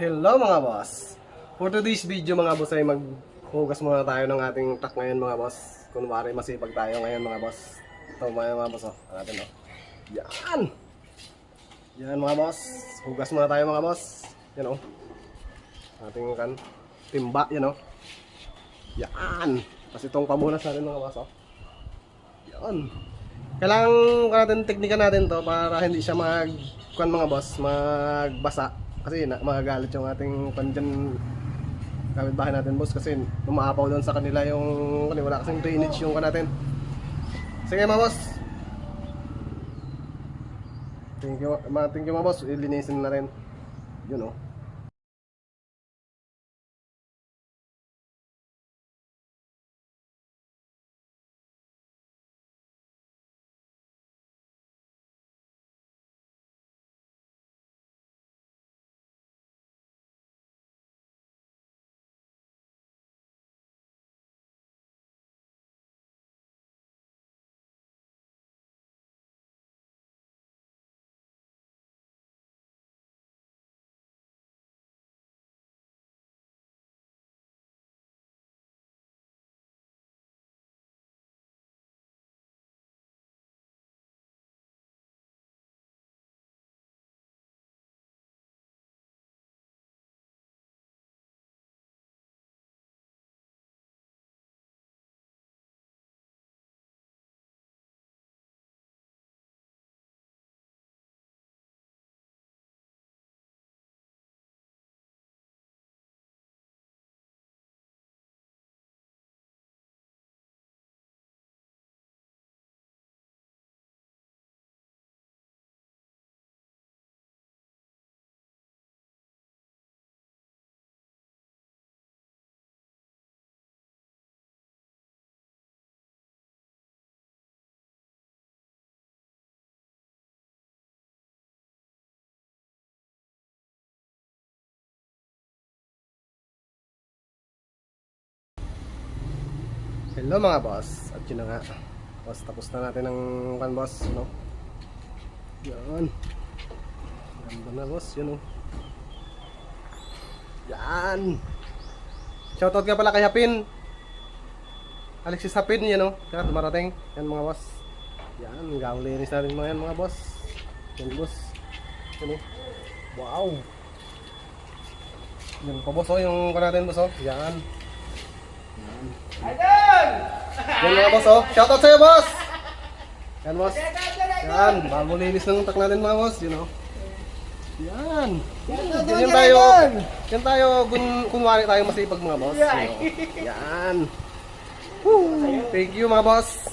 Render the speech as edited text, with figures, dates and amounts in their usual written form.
Hello mga boss! For today's video mga boss ay maghugas muna tayo ng ating truck ngayon mga boss. Kunwari masipag tayo ngayon mga boss. Ito mga boss oh. Natin oh. Yan! Yan mga boss. Hugas muna tayo mga boss. Yan oh. Ating kan timba yan oh. Yan! Tapos itong pamunas natin mga boss oh. Yan! Kailangan natin teknika natin to para hindi siya mga boss, magbasa. Kasi magagalit yung ating pandyan kapitbahay natin boss kasi umaapaw doon sa kanila yung wala kasing drainage yung natin. Sige mga boss. Thank you mga boss. Ilinisin na rin. Yun oh. Hello mga boss. At yun na nga. Boss, tapos na natin ang boss, no? Yan. Ganda na boss, yun oh. Yan. Shoutout ka pala kay Hapin. Alexis Hapin, yan oh. Kaya dumarating. Yan mga boss. Yan, gawang linis natin mga boss. Yan boss. Yan oh. Wow. Yan pa boss oh, yung natin boss oh. Yan. Yan. Yan mga boss oh. Shoutout sa'yo boss. Yan boss. Yan. Bago linis ng truck natin mga boss. You know. Yan. Yan tayo. Kunwari tayo masipag mga boss. You know. Yan. Woo. Thank you mga boss.